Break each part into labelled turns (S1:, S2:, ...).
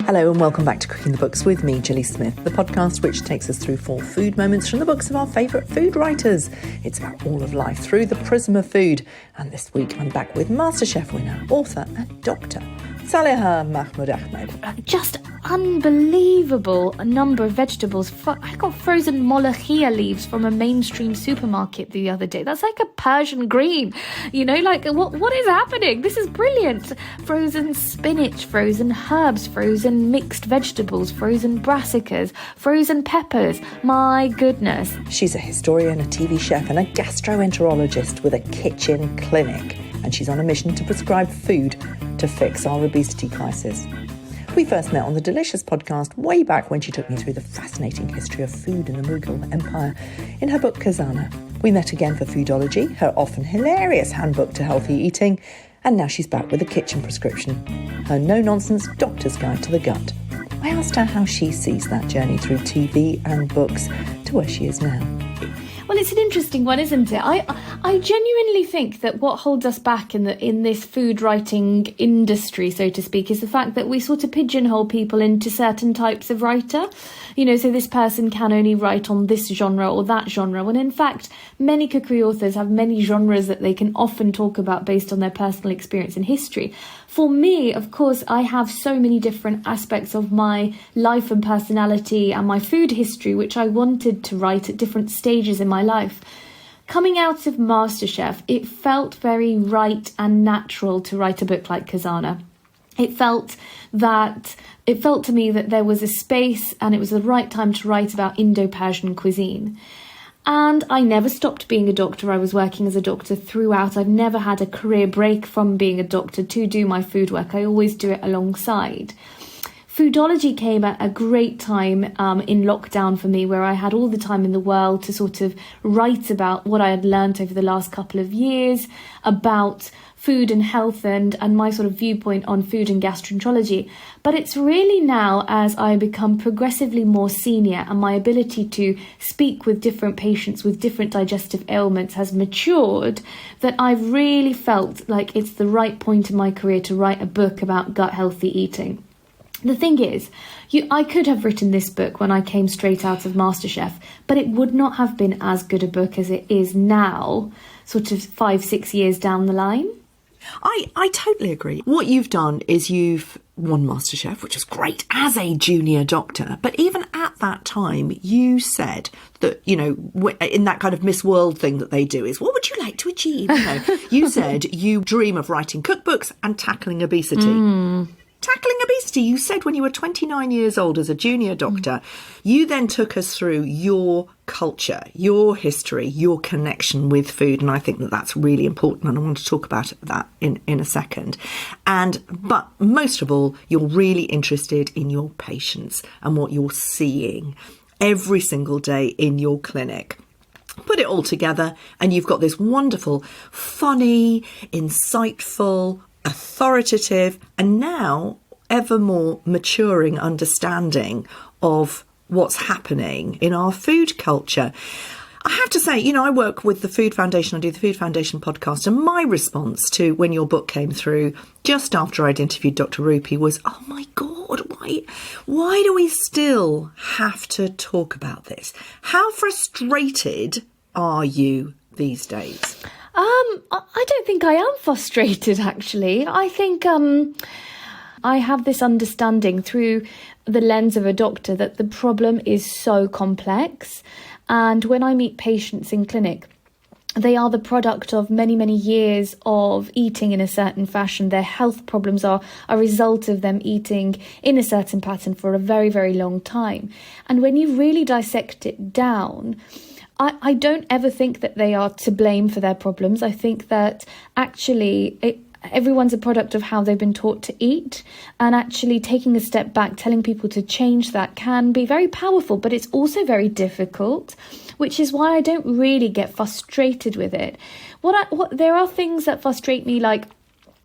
S1: Hello and welcome back to Cooking the Books with me, Gilly Smith, the podcast which takes us through 4 food moments from the books of our favourite food writers. It's about all of life through the prism of food. And this week I'm back with MasterChef winner, author and doctor, Saliha Mahmood Ahmed.
S2: Just unbelievable a number of vegetables. I got frozen molokhia leaves from a mainstream supermarket the other day. That's like a Persian green. You know, like what is happening? This is brilliant. Frozen spinach, frozen herbs, frozen mixed vegetables, frozen brassicas, frozen peppers. My goodness.
S1: She's a historian, a TV chef and a gastroenterologist with a kitchen clinic. And she's on a mission to prescribe food to fix our obesity crisis. We first met on the Delicious podcast way back when she took me through the fascinating history of food in the Mughal Empire in her book Khazana. We met again for Foodology, her often hilarious handbook to healthy eating, and now she's back with a kitchen prescription, her no-nonsense doctor's guide to the gut. I asked her how she sees that journey through TV and books to where she is now.
S2: Well, it's an interesting one, isn't it? I genuinely think that what holds us back in this food writing industry, so to speak, is the fact that we sort of pigeonhole people into certain types of writer. You know, so this person can only write on this genre or that genre. When in fact, many cookery authors have many genres that they can often talk about based on their personal experience and history. For me, of course, I have so many different aspects of my life and personality and my food history, which I wanted to write at different stages in my life. Coming out of MasterChef, it felt very right and natural to write a book like Khazana. It felt to me that there was a space and it was the right time to write about Indo-Persian cuisine. And I never stopped being a doctor. I was working as a doctor throughout. I've never had a career break from being a doctor to do my food work. I always do it alongside. Foodology came at a great time in lockdown for me, where I had all the time in the world to sort of write about what I had learned over the last couple of years about food and health and my sort of viewpoint on food and gastroenterology. But it's really now, as I become progressively more senior and my ability to speak with different patients with different digestive ailments has matured, that I've really felt like it's the right point in my career to write a book about gut healthy eating. The thing is, I could have written this book when I came straight out of MasterChef, but it would not have been as good a book as it is now, sort of 5-6 years down the line.
S1: I totally agree. What you've done is you've won MasterChef, which is great, as a junior doctor. But even at that time, you said that, you know, in that kind of Miss World thing that they do is, what would you like to achieve? You know, you said you dream of writing cookbooks and tackling obesity. Tackling obesity, you said when you were 29 years old as a junior doctor. You then took us through your culture, your history, your connection with food. And I think that that's really important. And I want to talk about that in a second. But most of all, you're really interested in your patients and what you're seeing every single day in your clinic. Put it all together and you've got this wonderful, funny, insightful, authoritative and now ever more maturing understanding of what's happening in our food culture. I have to say, you know, I work with the Food Foundation. I do the Food Foundation podcast, and my response to when your book came through just after I'd interviewed Dr. Rupi was, oh my God, why do we still have to talk about this? How frustrated are you these days?
S2: I don't think I am frustrated, actually. I think I have this understanding through the lens of a doctor that the problem is so complex. And when I meet patients in clinic, they are the product of many, many years of eating in a certain fashion. Their health problems are a result of them eating in a certain pattern for a very, very long time. And when you really dissect it down, I don't ever think that they are to blame for their problems. I think that actually everyone's a product of how they've been taught to eat, and actually taking a step back, telling people to change that can be very powerful, but it's also very difficult, which is why I don't really get frustrated with it. There are things that frustrate me, like,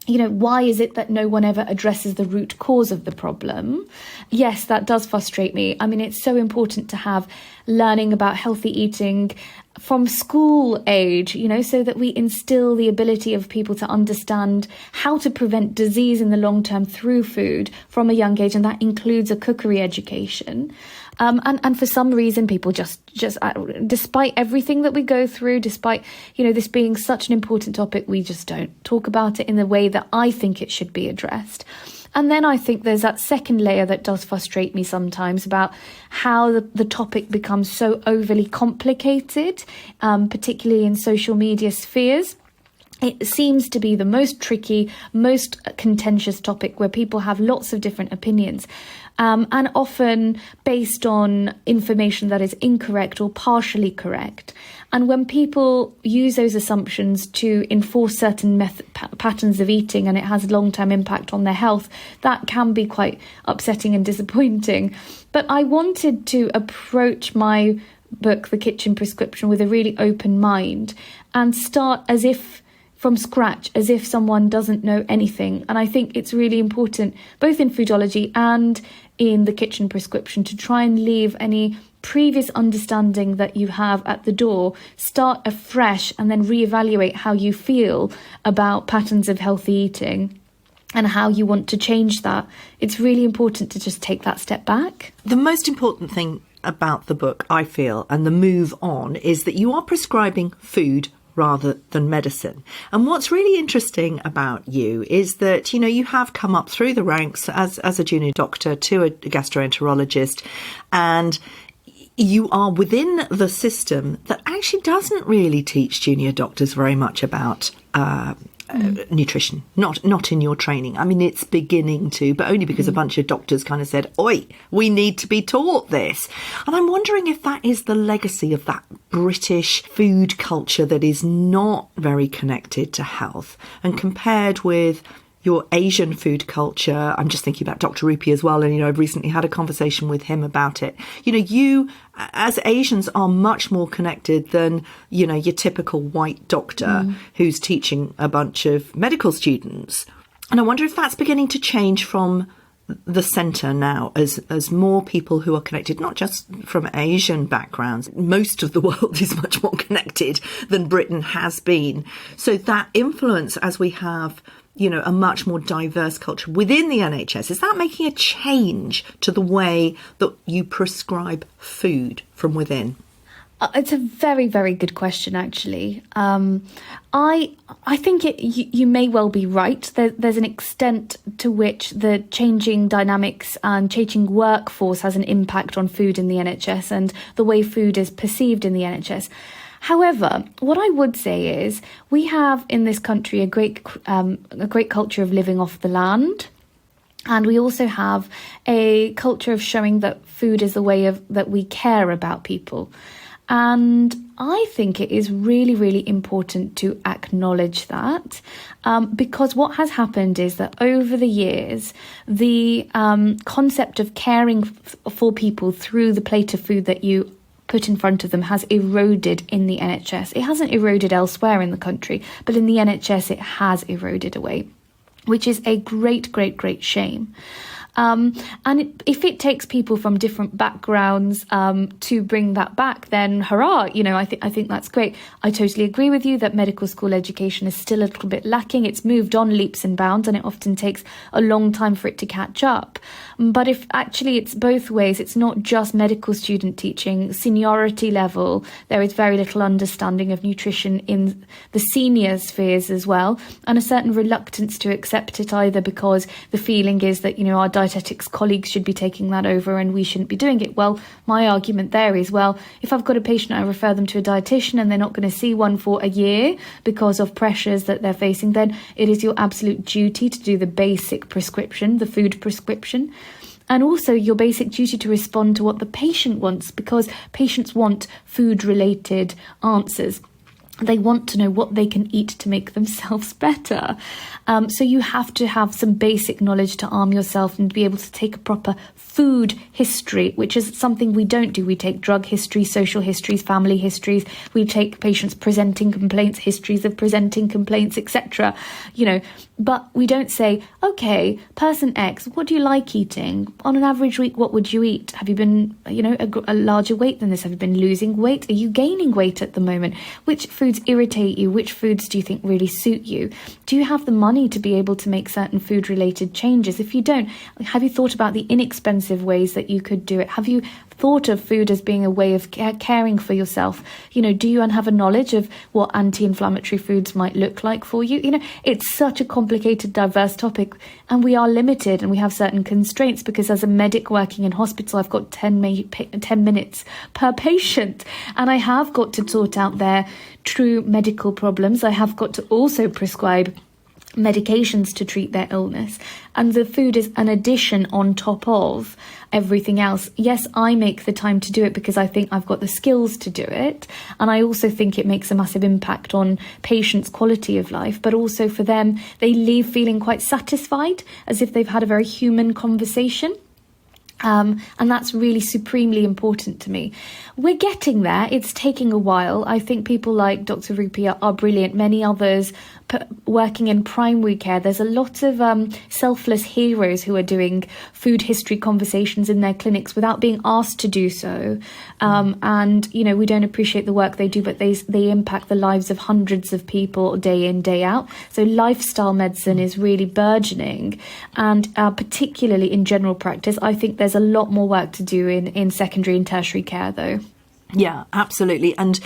S2: you know, why is it that no one ever addresses the root cause of the problem? Yes, that does frustrate me. I mean, it's so important to have learning about healthy eating from school age, so that we instill the ability of people to understand how to prevent disease in the long term through food from a young age, and that includes a cookery education. And for some reason, people just despite everything that we go through, despite this being such an important topic, we just don't talk about it in the way that I think it should be addressed. And then I think there's that second layer that does frustrate me sometimes about how the topic becomes so overly complicated, particularly in social media spheres. It seems to be the most tricky, most contentious topic where people have lots of different opinions, and often based on information that is incorrect or partially correct. And when people use those assumptions to enforce certain patterns of eating and it has long-term impact on their health, that can be quite upsetting and disappointing. But I wanted to approach my book, The Kitchen Prescription, with a really open mind and start as if from scratch, as if someone doesn't know anything. And I think it's really important, both in Foodology and in The Kitchen Prescription, to try and leave any previous understanding that you have at the door, start afresh, and then reevaluate how you feel about patterns of healthy eating and how you want to change that. It's really important to just take that step back.
S1: The most important thing about the book, I feel, and the move on, is that you are prescribing food rather than medicine. And what's really interesting about you is that, you have come up through the ranks as a junior doctor to a gastroenterologist, and you are within the system that actually doesn't really teach junior doctors very much about nutrition, not in your training. I mean, it's beginning to, but only because a bunch of doctors kind of said, oi, we need to be taught this. And I'm wondering if that is the legacy of that British food culture that is not very connected to health, and compared with your Asian food culture. I'm just thinking about Dr. Rupi as well. And, I've recently had a conversation with him about it. You, as Asians, are much more connected than, your typical white doctor who's teaching a bunch of medical students. And I wonder if that's beginning to change from the centre now, as more people who are connected, not just from Asian backgrounds. Most of the world is much more connected than Britain has been. So that influence, as we have a much more diverse culture within the NHS, is that making a change to the way that you prescribe food from within?
S2: It's a very, very good question, actually. I think you may well be right. There's an extent to which the changing dynamics and changing workforce has an impact on food in the NHS and the way food is perceived in the NHS. However, what I would say is we have in this country a great culture of living off the land. And we also have a culture of showing that food is the way that we care about people. And I think it is really, really important to acknowledge that, because what has happened is that over the years, the concept of caring for people through the plate of food that you put in front of them has eroded in the NHS. It hasn't eroded elsewhere in the country, but in the NHS it has eroded away, which is a great, great, great shame. If it takes people from different backgrounds to bring that back, then hurrah, I think that's great. I totally agree with you that medical school education is still a little bit lacking. It's moved on leaps and bounds, and it often takes a long time for it to catch up. But if actually it's both ways, it's not just medical student teaching, seniority level, there is very little understanding of nutrition in the senior spheres as well, and a certain reluctance to accept it, either because the feeling is that, our dietetics colleagues should be taking that over and we shouldn't be doing it. Well, my argument there is, well, if I've got a patient, I refer them to a dietitian and they're not going to see one for a year because of pressures that they're facing, then it is your absolute duty to do the basic prescription, the food prescription. And also your basic duty to respond to what the patient wants, because patients want food-related answers. They want to know what they can eat to make themselves better. So you have to have some basic knowledge to arm yourself and be able to take a proper food history, which is something we don't do. We take drug histories, social histories, family histories. We take patients presenting complaints, histories of presenting complaints, etc. But we don't say, okay, person X, what do you like eating? On an average week, what would you eat? Have you been, a larger weight than this? Have you been losing weight? Are you gaining weight at the moment? Which foods irritate you? Which foods do you think really suit you? Do you have the money to be able to make certain food related changes? If you don't, have you thought about the inexpensive ways that you could do it? Have you thought of food as being a way of caring for yourself? Do you have a knowledge of what anti-inflammatory foods might look like for you? It's such a complicated, diverse topic, and we are limited and we have certain constraints because as a medic working in hospital, I've got 10 minutes per patient, and I have got to sort out their true medical problems. I have got to also prescribe medications to treat their illness, and the food is an addition on top of everything else. Yes, I make the time to do it because I think I've got the skills to do it, and I also think it makes a massive impact on patients' quality of life, but also for them, they leave feeling quite satisfied, as if they've had a very human conversation. And that's really supremely important to me. We're getting there. It's taking a while. I think people like Dr. Rupi are brilliant. Many others working in primary care. There's a lot of selfless heroes who are doing food history conversations in their clinics without being asked to do so. And, we don't appreciate the work they do, but they impact the lives of hundreds of people day in, day out. So lifestyle medicine is really burgeoning. And particularly in general practice, I think there's a lot more work to do in secondary and tertiary care, though.
S1: Yeah, absolutely. And,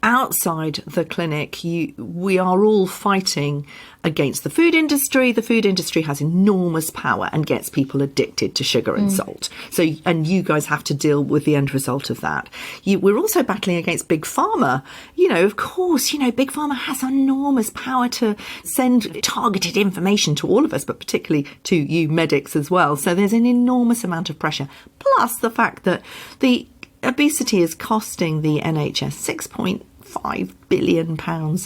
S1: outside the clinic, we are all fighting against the food industry. The food industry has enormous power and gets people addicted to sugar and salt. So, and you guys have to deal with the end result of that. We're also battling against Big Pharma. Of course, Big Pharma has enormous power to send targeted information to all of us, but particularly to you medics as well. So there's an enormous amount of pressure. Plus the fact that the obesity is costing the NHS £6.5 billion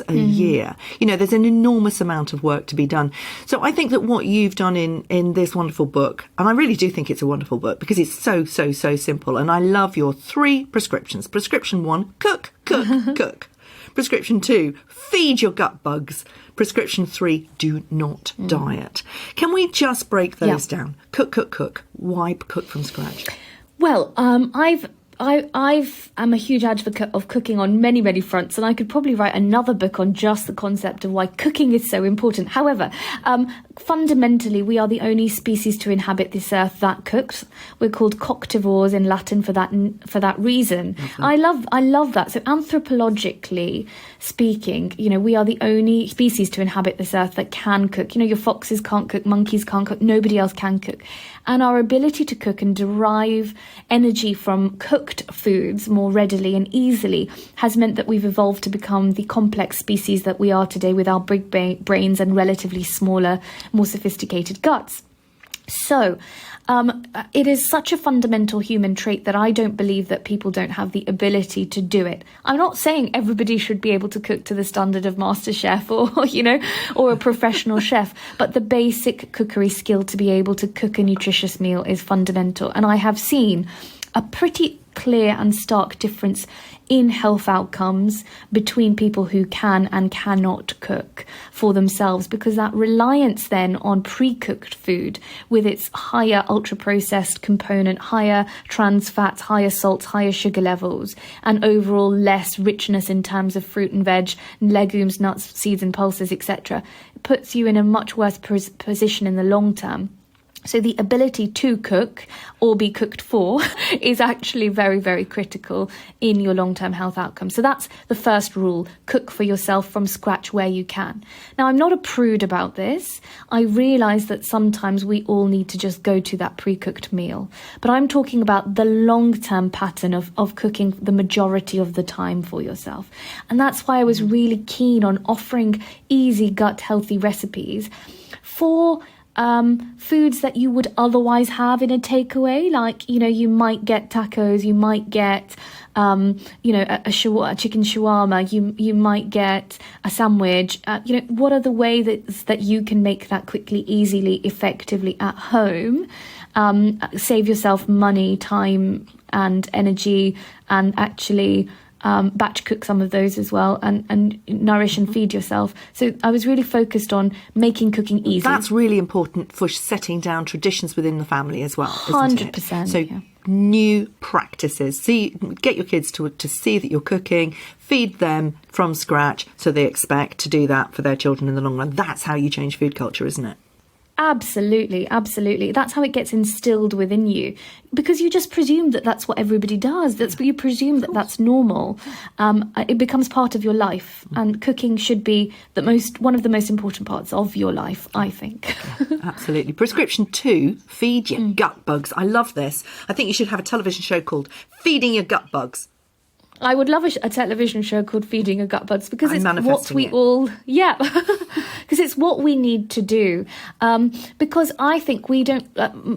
S1: a year. There's an enormous amount of work to be done. So I think that what you've done in this wonderful book, and I really do think it's a wonderful book because it's so simple. And I love your 3 prescriptions. Prescription 1, cook, cook. Prescription 2, feed your gut bugs. Prescription 3, do not diet. Can we just break those down? Cook. Why cook from scratch?
S2: Well, I'm a huge advocate of cooking on many, many fronts, and I could probably write another book on just the concept of why cooking is so important. However, fundamentally, we are the only species to inhabit this earth that cooks. We're called coctivores in Latin for that reason. I love that. So anthropologically speaking, we are the only species to inhabit this earth that can cook. Your foxes can't cook, monkeys can't cook, nobody else can cook. And our ability to cook and derive energy from cooked foods more readily and easily has meant that we've evolved to become the complex species that we are today with our big brains and relatively smaller, more sophisticated guts. So it is such a fundamental human trait that I don't believe that people don't have the ability to do it. I'm not saying everybody should be able to cook to the standard of MasterChef or a professional chef, but the basic cookery skill to be able to cook a nutritious meal is fundamental. And I have seen a pretty clear and stark difference in health outcomes between people who can and cannot cook for themselves, because that reliance then on pre-cooked food with its higher ultra-processed component, higher trans fats, higher salts, higher sugar levels, and overall less richness in terms of fruit and veg, legumes, nuts, seeds and pulses, etc., puts you in a much worse position in the long term. So the ability to cook or be cooked for is actually very, very critical in your long-term health outcomes. So that's the first rule: cook for yourself from scratch where you can. Now, I'm not a prude about this. I realise that sometimes we all need to just go to that pre-cooked meal. But I'm talking about the long-term pattern of cooking the majority of the time for yourself. And that's why I was really keen on offering easy, gut-healthy recipes for foods that you would otherwise have in a takeaway. Like, you might get tacos, you might get, a chicken shawarma, you might get a sandwich. What are the ways that you can make that quickly, easily, effectively at home? Save yourself money, time and energy, and actually batch cook some of those as well, and nourish and feed yourself. So I was really focused on making cooking easy.
S1: That's really important for setting down traditions within the family as well, isn't it?
S2: 100%.
S1: So new practices. Get your kids to see that you're cooking, feed them from scratch, so they expect to do that for their children in the long run. That's how you change food culture, isn't it?
S2: Absolutely, absolutely. That's how it gets instilled within you, because you just presume that that's what everybody does. That's what you presume that that's normal. It becomes part of your life, and cooking should be one of the most important parts of your life, I think.
S1: Absolutely. Prescription 2, feed your gut bugs. I love this. I think you should have a television show called Feeding Your Gut Bugs.
S2: I would love a television show called Feeding Your Gut Bugs, because it's what we because it's what we need to do. Because I think we don't,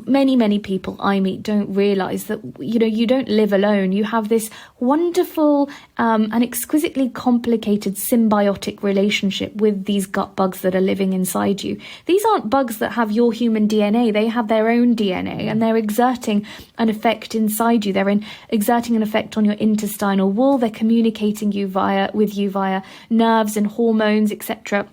S2: many people I meet don't realise that, you don't live alone. You have this wonderful and exquisitely complicated symbiotic relationship with these gut bugs that are living inside you. These aren't bugs that have your human DNA. They have their own DNA, and they're exerting an effect inside you. They're exerting an effect on your intestinal wall. They're communicating with you via nerves and hormones, etc.,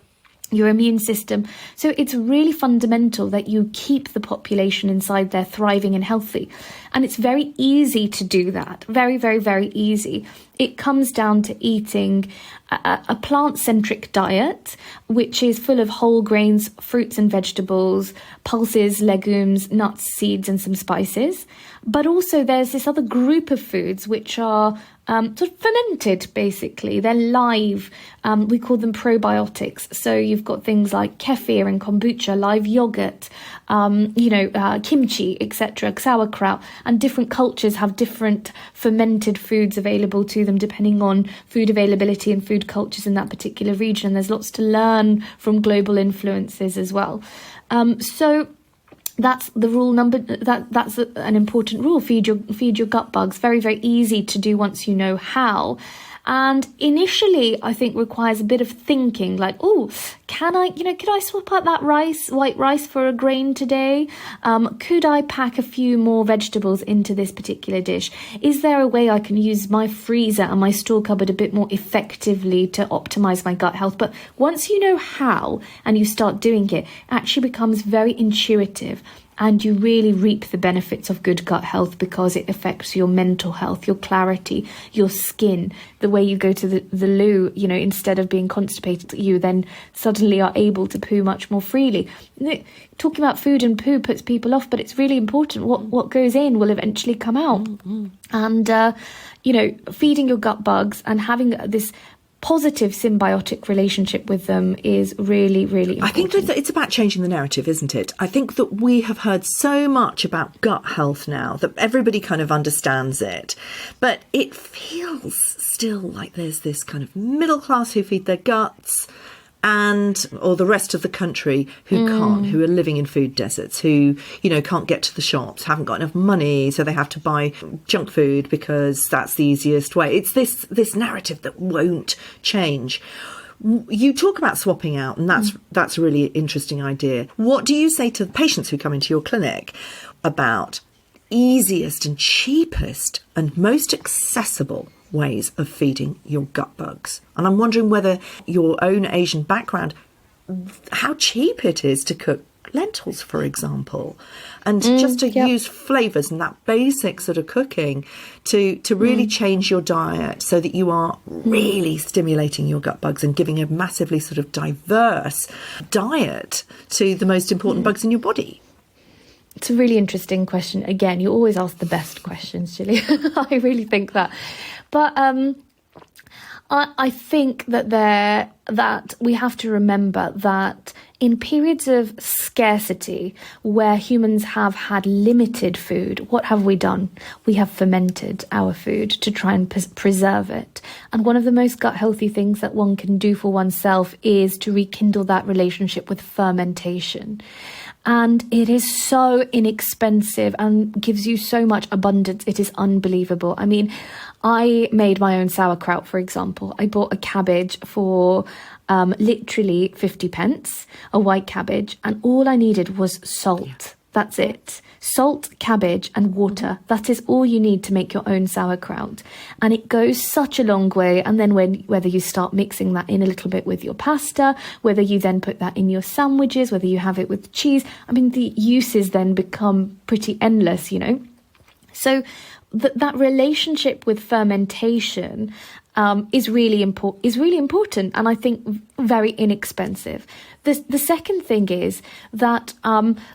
S2: your immune system. So it's really fundamental that you keep the population inside there thriving and healthy. And it's very easy to do that. Very, very, very easy. It comes down to eating a plant-centric diet, which is full of whole grains, fruits and vegetables, pulses, legumes, nuts, seeds, and some spices. But also there's this other group of foods which are sort of fermented, basically. They're live. We call them probiotics. So you've got things like kefir and kombucha, live yogurt, kimchi, etc., sauerkraut. And different cultures have different fermented foods available to them depending on food availability and food cultures in that particular region. There's lots to learn from global influences as well. So that's the rule that's an important rule. Feed your gut bugs. Very, very easy to do once you know how. And initially, I think requires a bit of thinking, like, could I swap out that white rice for a grain today? Could I pack a few more vegetables into this particular dish? Is there a way I can use my freezer and my store cupboard a bit more effectively to optimize my gut health? But once you know how and you start doing it, it actually becomes very intuitive. And you really reap the benefits of good gut health, because it affects your mental health, your clarity, your skin, the way you go to the loo, instead of being constipated, you then suddenly are able to poo much more freely. Talking about food and poo puts people off, but it's really important. What goes in will eventually come out. Mm-hmm. And, feeding your gut bugs and having this positive symbiotic relationship with them is really, really important.
S1: I think that it's about changing the narrative, isn't it? I think that we have heard so much about gut health now that everybody kind of understands it. But it feels still like there's this kind of middle class who feed their guts, or the rest of the country who can't, who are living in food deserts, who, can't get to the shops, haven't got enough money, so they have to buy junk food because that's the easiest way. It's this narrative that won't change. You talk about swapping out, and that's a really interesting idea. What do you say to patients who come into your clinic about easiest and cheapest and most accessible ways of feeding your gut bugs? And I'm wondering whether your own Asian background, how cheap it is to cook lentils, for example, and just to use flavours and that basic sort of cooking to really change your diet so that you are really stimulating your gut bugs and giving a massively sort of diverse diet to the most important bugs in your body.
S2: It's a really interesting question. Again, you always ask the best questions, Gilly. I really think that. But I think that we have to remember that in periods of scarcity, where humans have had limited food, what have we done? We have fermented our food to try and preserve it. And one of the most gut healthy things that one can do for oneself is to rekindle that relationship with fermentation. And it is so inexpensive and gives you so much abundance. It is unbelievable. I mean, I made my own sauerkraut, for example. I bought a cabbage for literally 50 pence, a white cabbage, and all I needed was salt. Yeah. That's it. Salt, cabbage and water. That is all you need to make your own sauerkraut. And it goes such a long way. And then whether you start mixing that in a little bit with your pasta, whether you then put that in your sandwiches, whether you have it with cheese, I mean, the uses then become pretty endless, you know. So that relationship with fermentation is really important, and I think very inexpensive. The second thing is that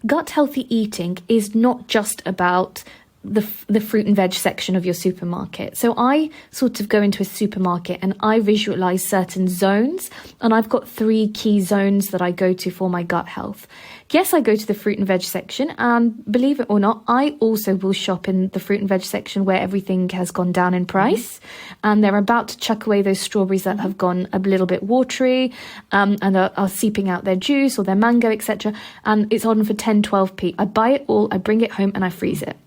S2: gut healthy eating is not just about the fruit and veg section of your supermarket. So I sort of go into a supermarket and I visualize certain zones, and I've got 3 key zones that I go to for my gut health. Yes, I go to the fruit and veg section, and believe it or not, I also will shop in the fruit and veg section where everything has gone down in price, and they're about to chuck away those strawberries that have gone a little bit watery, and are seeping out their juice or their mango, etc. And it's on for 10-12p. I buy it all, I bring it home, and I freeze it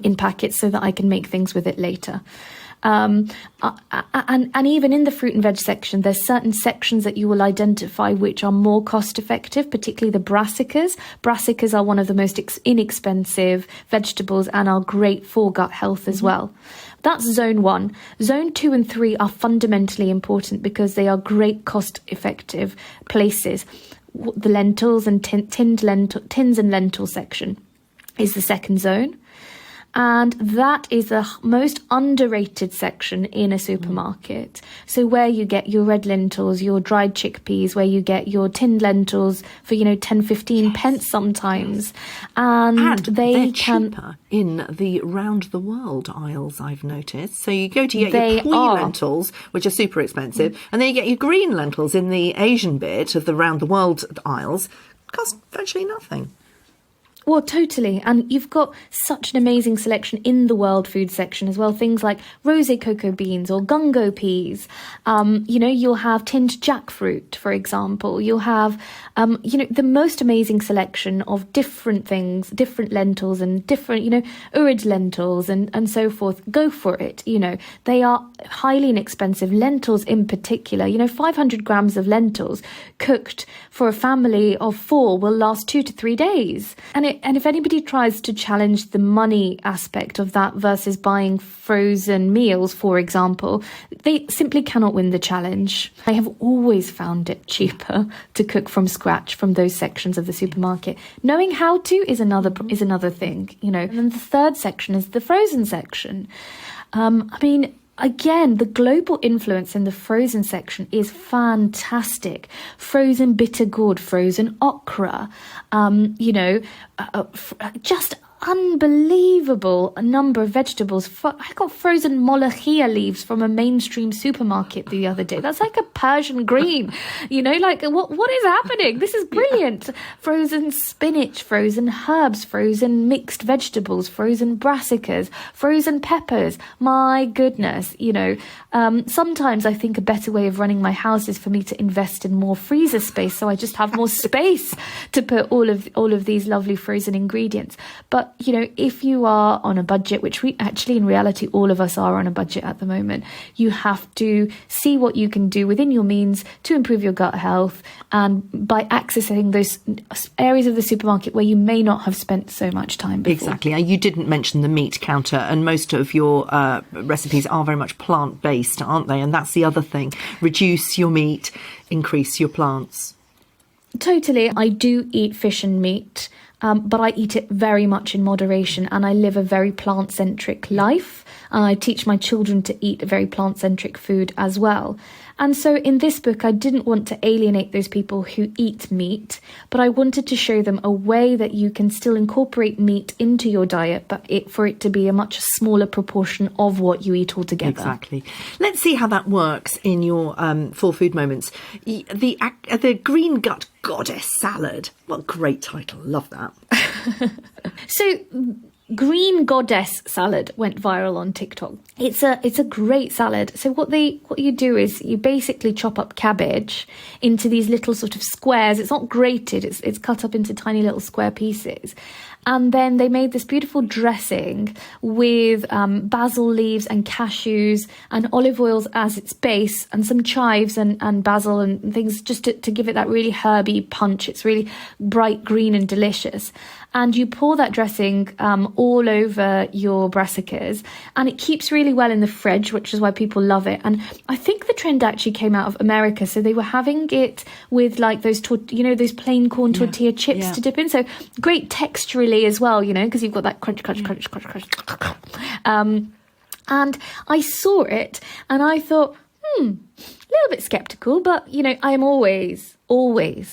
S2: in packets so that I can make things with it later. And even in the fruit and veg section, there's certain sections that you will identify which are more cost effective, particularly the brassicas. Brassicas are one of the most inexpensive vegetables and are great for gut health as well. That's zone 1. Zone 2 and 3 are fundamentally important because they are great cost effective places. The lentils and tins and lentil section is the second zone. And that is the most underrated section in a supermarket. So where you get your red lentils, your dried chickpeas, where you get your tinned lentils for, 10, 15 pence sometimes. And
S1: they're cheaper in the round the world aisles, I've noticed. So you go to get your poi lentils, which are super expensive, and then you get your green lentils in the Asian bit of the round the world aisles. Cost virtually nothing.
S2: Well, totally. And you've got such an amazing selection in the world food section as well. Things like rosé cocoa beans or gungo peas. You'll have tinned jackfruit, for example. You'll have, the most amazing selection of different things, different lentils and different, urid lentils and so forth. Go for it. They are highly inexpensive. Lentils in particular, 500 grams of lentils cooked for a family of 4 will last 2 to 3 days. And if anybody tries to challenge the money aspect of that versus buying frozen meals, for example, they simply cannot win the challenge. I have always found it cheaper to cook from scratch from those sections of the supermarket. Knowing how to is another thing, And then the third section is the frozen section. Again, the global influence in the frozen section is fantastic. Frozen bitter gourd, frozen okra, just unbelievable number of vegetables. I got frozen molokhia leaves from a mainstream supermarket the other day. That's like a Persian green, what is happening? This is brilliant. Yeah. Frozen spinach, frozen herbs, frozen mixed vegetables, frozen brassicas, frozen peppers. My goodness, sometimes I think a better way of running my house is for me to invest in more freezer space, so I just have more space to put all of these lovely frozen ingredients. But if you are on a budget, which we actually in reality all of us are on a budget at the moment, you have to see what you can do within your means to improve your gut health, and by accessing those areas of the supermarket where you may not have spent so much time before.
S1: Exactly. You didn't mention the meat counter, and most of your recipes are very much plant-based, aren't they? And that's the other thing. Reduce your meat, increase your plants.
S2: Totally. I do eat fish and meat. But I eat it very much in moderation, and I live a very plant-centric life, and I teach my children to eat a very plant-centric food as well. And so in this book, I didn't want to alienate those people who eat meat, but I wanted to show them a way that you can still incorporate meat into your diet, but for it to be a much smaller proportion of what you eat altogether.
S1: Exactly. Let's see how that works in your 4 food moments. The green gut goddess salad. What a great title. Love that.
S2: So green goddess salad went viral on TikTok. It's a great salad. So what you do is you basically chop up cabbage into these little sort of squares. It's not grated, it's cut up into tiny little square pieces. And then they made this beautiful dressing with basil leaves and cashews and olive oils as its base, and some chives and basil and things just to give it that really herby punch. It's really bright green and delicious. And you pour that dressing all over your brassicas, and it keeps really well in the fridge, which is why people love it. And I think the trend actually came out of America, so they were having it with like those those plain corn tortilla chips to dip in. So great texturally as well, because you've got that crunch. And I saw it and I thought, a little bit skeptical, but I am always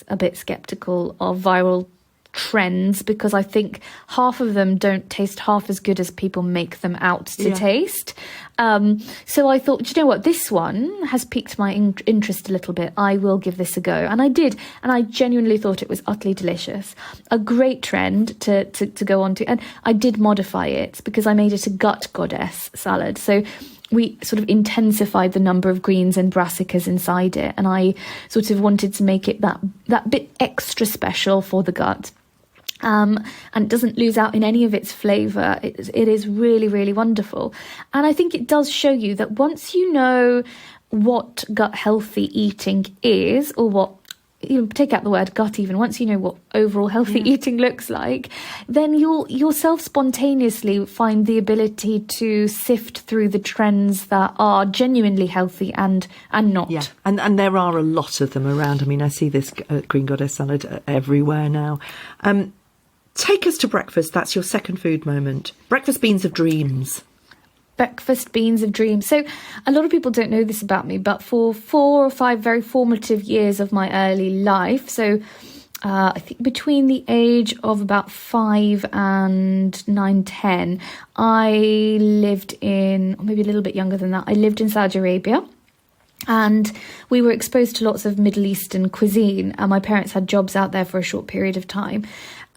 S2: a bit skeptical of viral trends, because I think half of them don't taste half as good as people make them out to taste. So I thought, do you know what, this one has piqued my interest a little bit. I will give this a go. And I did. And I genuinely thought it was utterly delicious. A great trend to go on to. And I did modify it because I made it a gut goddess salad. So we sort of intensified the number of greens and brassicas inside it. And I sort of wanted to make it that bit extra special for the gut. And it doesn't lose out in any of its flavour. It is really, really wonderful. And I think it does show you that once you know what gut healthy eating is, or what, take out the word gut even, once you know what overall healthy eating looks like, then you'll yourself spontaneously find the ability to sift through the trends that are genuinely healthy and not.
S1: Yeah, and there are a lot of them around. I mean, I see this green goddess salad everywhere now. Take us to breakfast. That's your second food moment. Breakfast beans of dreams.
S2: Breakfast beans of dreams. So a lot of people don't know this about me, but for 4 or 5 very formative years of my early life, so I think between the age of about 5 and 9, 10, I lived in, or maybe a little bit younger than that, I lived in Saudi Arabia. And we were exposed to lots of Middle Eastern cuisine. And my parents had jobs out there for a short period of time.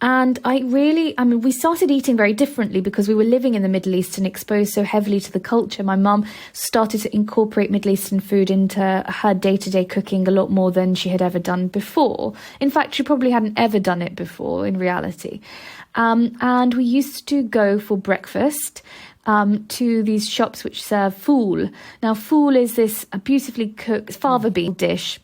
S2: And we started eating very differently because we were living in the Middle East and exposed so heavily to the culture. My mum started to incorporate Middle Eastern food into her day-to-day cooking a lot more than she had ever done before. In fact, she probably hadn't ever done it before in reality. And we used to go for breakfast to these shops which serve fool. Now, fool is this beautifully cooked fava bean dish.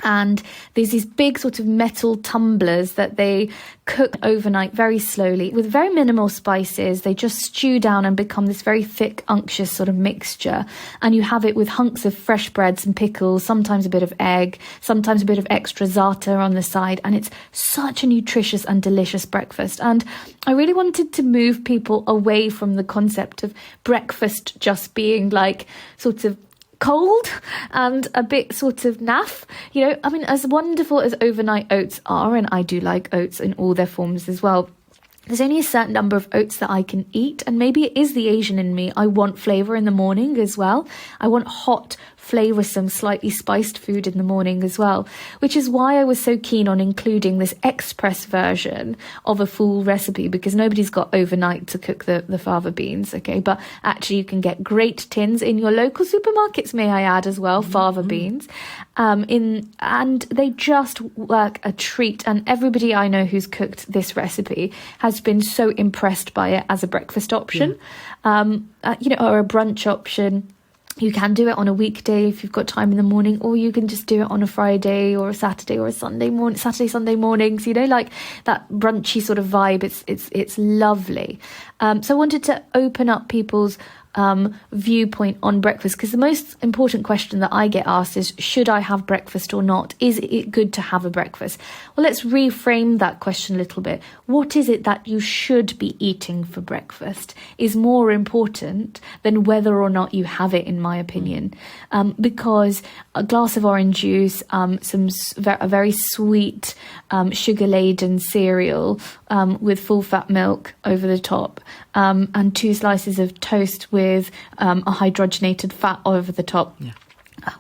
S2: And there's these big sort of metal tumblers that they cook overnight very slowly with very minimal spices. They just stew down and become this very thick, unctuous sort of mixture. And you have it with hunks of fresh breads and pickles, sometimes a bit of egg, sometimes a bit of extra za'atar on the side. And it's such a nutritious and delicious breakfast. And I really wanted to move people away from the concept of breakfast just being like sort of cold and a bit sort of naff. I mean, as wonderful as overnight oats are, and I do like oats in all their forms as well, there's only a certain number of oats that I can eat, and maybe it is the Asian in me. I want flavour in the morning as well. I want hot, flavoursome, slightly spiced food in the morning as well, which is why I was so keen on including this express version of a full recipe, because nobody's got overnight to cook the fava beans, okay? But actually you can get great tins in your local supermarkets, may I add as well, fava beans. And they just work a treat, and everybody I know who's cooked this recipe has been so impressed by it as a breakfast option, or a brunch option. You can do it on a weekday if you've got time in the morning, or you can just do it on a Friday or a Saturday or a Sunday Sunday mornings, like that brunchy sort of vibe. It's lovely. So I wanted to open up people's viewpoint on breakfast, because the most important question that I get asked is, should I have breakfast or not? Is it good to have a breakfast? Well, let's reframe that question a little bit. What is it that you should be eating for breakfast is more important than whether or not you have it, in my opinion, because a glass of orange juice, a very sweet sugar-laden cereal with full fat milk over the top, and 2 slices of toast with a hydrogenated fat over the top,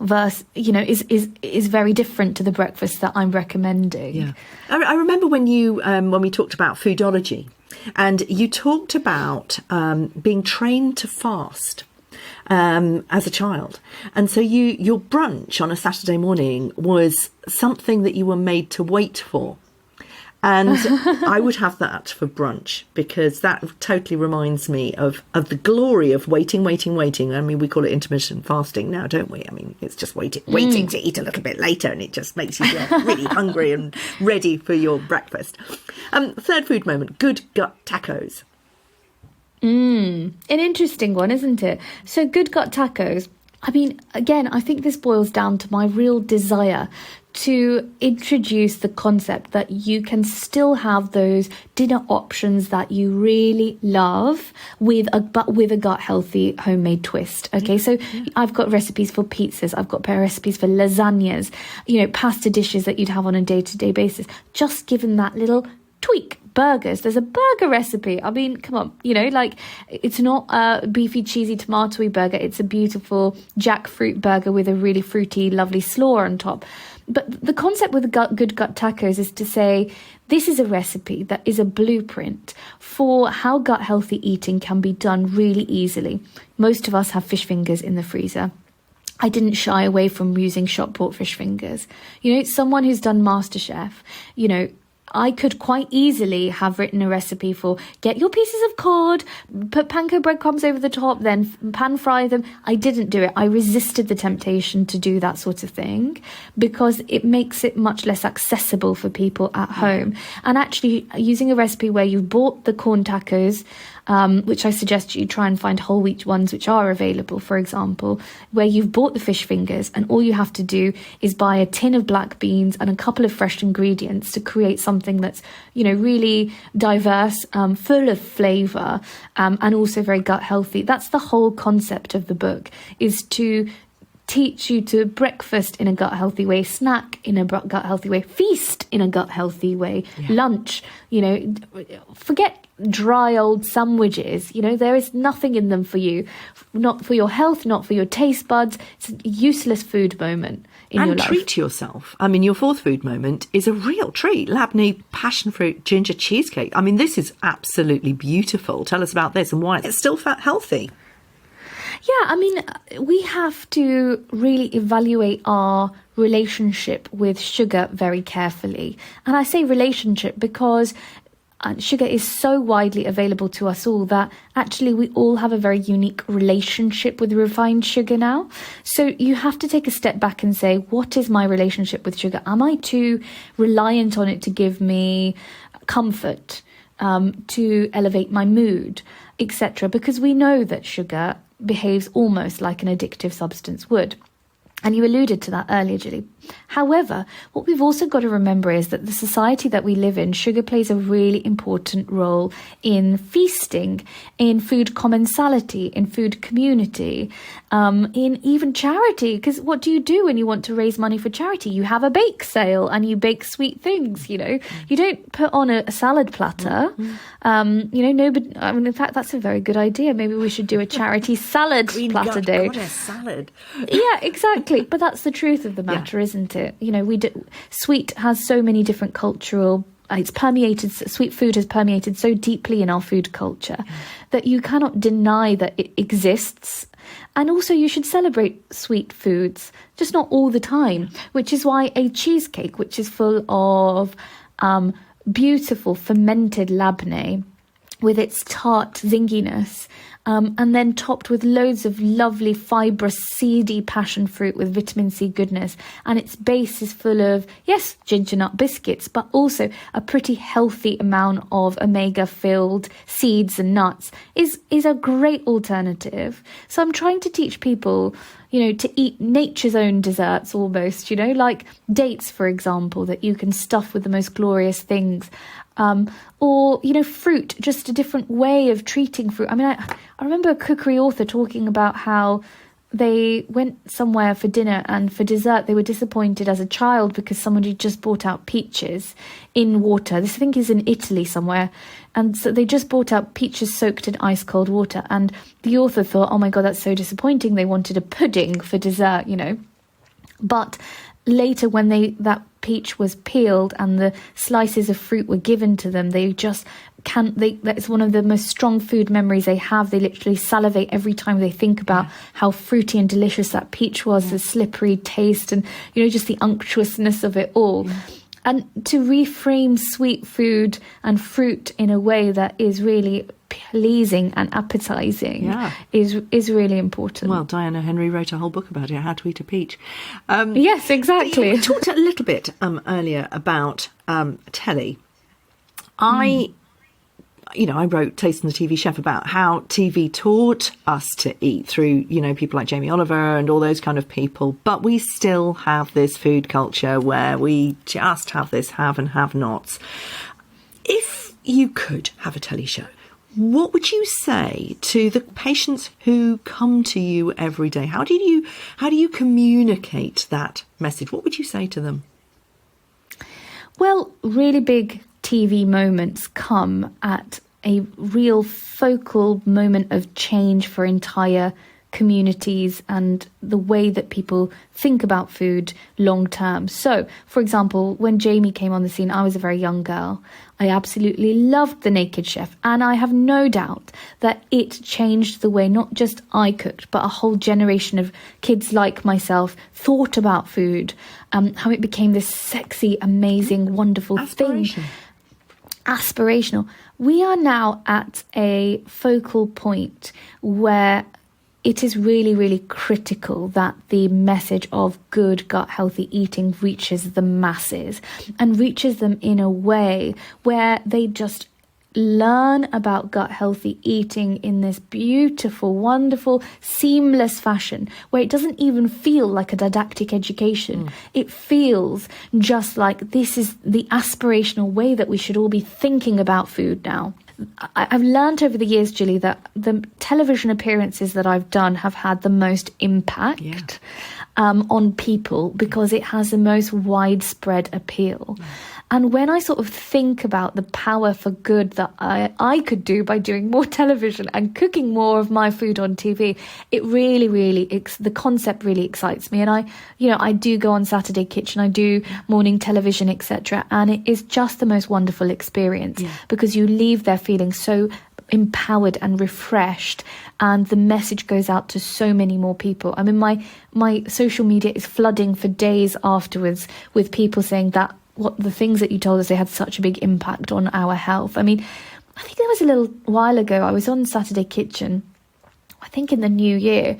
S2: is very different to the breakfast that I'm recommending.
S1: I remember when we talked about Foodology, And you talked about being trained to fast as a child. And so your brunch on a Saturday morning was something that you were made to wait for. And I would have that for brunch, because that totally reminds me of the glory of waiting. I mean, we call it intermittent fasting now, don't we? I mean, it's just waiting to eat a little bit later, and it just makes you feel really hungry and ready for your breakfast. Third food moment, good gut tacos.
S2: An interesting one, isn't it? So good gut tacos. I mean, again, I think this boils down to my real desire to introduce the concept that you can still have those dinner options that you really love with a gut healthy homemade twist. Okay, so I've got recipes for pizzas, I've got recipes for lasagnas, pasta dishes that you'd have on a day-to-day basis, just given that little tweak. Burgers, there's a burger recipe. I mean, come on, it's not a beefy, cheesy, tomatoey burger. It's a beautiful jackfruit burger with a really fruity, lovely slaw on top. But the concept with good gut tacos is to say, this is a recipe that is a blueprint for how gut healthy eating can be done really easily. Most of us have fish fingers in the freezer. I didn't shy away from using shop bought fish fingers. Someone who's done MasterChef, I could quite easily have written a recipe for get your pieces of cod, put panko breadcrumbs over the top, then pan fry them. I didn't do it. I resisted the temptation to do that sort of thing because it makes it much less accessible for people at home. And actually using a recipe where you've bought the corn tacos, which I suggest you try and find whole wheat ones which are available, for example, where you've bought the fish fingers and all you have to do is buy a tin of black beans and a couple of fresh ingredients to create something that's, really diverse, full of flavour, and also very gut healthy. That's the whole concept of the book, is to teach you to breakfast in a gut healthy way, snack in a gut healthy way, feast in a gut healthy way, lunch, forget dry old sandwiches. There is nothing in them for you, not for your health, not for your taste buds. It's a useless food moment in your life.
S1: And treat yourself. I mean, your fourth food moment is a real treat. Labneh passion fruit ginger cheesecake. I mean, this is absolutely beautiful. Tell us about this and why it's still healthy.
S2: Yeah, I mean, we have to really evaluate our relationship with sugar very carefully. And I say relationship because sugar is so widely available to us all that actually we all have a very unique relationship with refined sugar now. So you have to take a step back and say, what is my relationship with sugar? Am I too reliant on it to give me comfort, to elevate my mood, etc.? Because we know that sugar behaves almost like an addictive substance would. And you alluded to that earlier, Gilly. However, what we've also got to remember is that the society that we live in, sugar plays a really important role in feasting, in food commensality, in food community, in even charity. Because what do you do when you want to raise money for charity? You have a bake sale and you bake sweet things, You don't put on a salad platter. Nobody. I mean, in fact, that's a very good idea. Maybe we should do a charity salad platter day.
S1: Goddess salad.
S2: Yeah, exactly. But that's the truth of the matter, isn't it? Sweet has so many different cultural. Sweet food has permeated so deeply in our food culture that you cannot deny that it exists. And also you should celebrate sweet foods, just not all the time, which is why a cheesecake, which is full of beautiful fermented labneh with its tart zinginess, and then topped with loads of lovely fibrous seedy passion fruit with vitamin C goodness, and its base is full of, yes, ginger nut biscuits, but also a pretty healthy amount of omega filled seeds and nuts, is a great alternative. So I'm trying to teach people to eat nature's own desserts almost, like dates, for example, that you can stuff with the most glorious things. Or fruit, just a different way of treating fruit. I mean, I remember a cookery author talking about how they went somewhere for dinner and for dessert they were disappointed as a child because somebody just brought out peaches in water. This, I think, is in Italy somewhere. And so they just brought out peaches soaked in ice cold water. And the author thought, oh my God, that's so disappointing. They wanted a pudding for dessert, But later, when that peach was peeled and the slices of fruit were given to them, they just that's one of the most strong food memories they have. They literally salivate every time they think about how fruity and delicious that peach was, the slippery taste, and just the unctuousness of it all. And to reframe sweet food and fruit in a way that is really pleasing and appetizing is really important.
S1: Well, Diana Henry wrote a whole book about it, How to Eat a Peach.
S2: Yes, exactly.
S1: We talked a little bit earlier about telly. I wrote Tasting the TV Chef about how TV taught us to eat through, people like Jamie Oliver and all those kind of people. But we still have this food culture where we just have this have and have nots. If you could have a telly show, what would you say to the patients who come to you every day? How do you communicate that message? What would you say to them?
S2: Well, really big TV moments come at a real focal moment of change for entire communities and the way that people think about food long term. So, for example, when Jamie came on the scene, I was a very young girl. I absolutely loved The Naked Chef, and I have no doubt that it changed the way not just I cooked, but a whole generation of kids like myself thought about food, how it became this sexy, amazing, wonderful thing. Aspirational. We are now at a focal point where it is really, really critical that the message of good gut healthy eating reaches the masses and reaches them in a way where they just learn about gut healthy eating in this beautiful, wonderful, seamless fashion where it doesn't even feel like a didactic education. It feels just like this is the aspirational way that we should all be thinking about food now. I've learned over the years, Gilly, that the television appearances that I've done have had the most impact on people because it has the most widespread appeal. And when I sort of think about the power for good that I could do by doing more television and cooking more of my food on TV, it really, the concept really excites me. And I do go on Saturday Kitchen, I do morning television, etc. And it is just the most wonderful experience because you leave there feeling so empowered and refreshed, and the message goes out to so many more people. I mean, my social media is flooding for days afterwards with people saying that what the things that you told us, they had such a big impact on our health. I mean, I think there was a little while ago, I was on Saturday Kitchen, I think in the new year,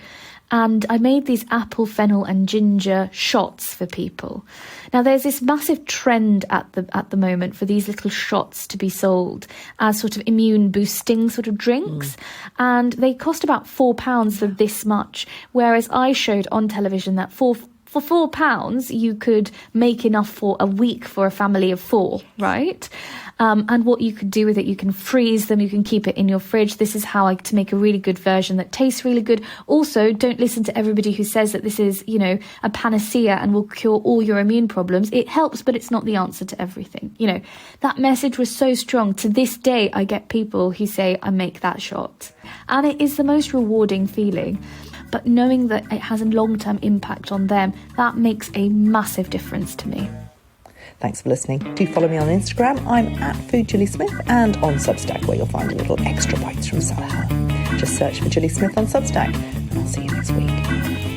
S2: and I made these apple, fennel and ginger shots for people. Now, there's this massive trend at the moment for these little shots to be sold as sort of immune boosting sort of drinks. And they cost about £4 for this much, whereas I showed on television that for £4, you could make enough for a week for a family of 4, right? And what you could do with it, you can freeze them, you can keep it in your fridge. This is how to make a really good version that tastes really good. Also, don't listen to everybody who says that this is, a panacea and will cure all your immune problems. It helps, but it's not the answer to everything. That message was so strong. To this day, I get people who say, I make that shot. And it is the most rewarding feeling. But knowing that it has a long-term impact on them, that makes a massive difference to me.
S1: Thanks for listening. Do follow me on Instagram. I'm at Food Gilly Smith, and on Substack, where you'll find a little extra bites from Saliha. Just search for Gilly Smith on Substack, and I'll see you next week.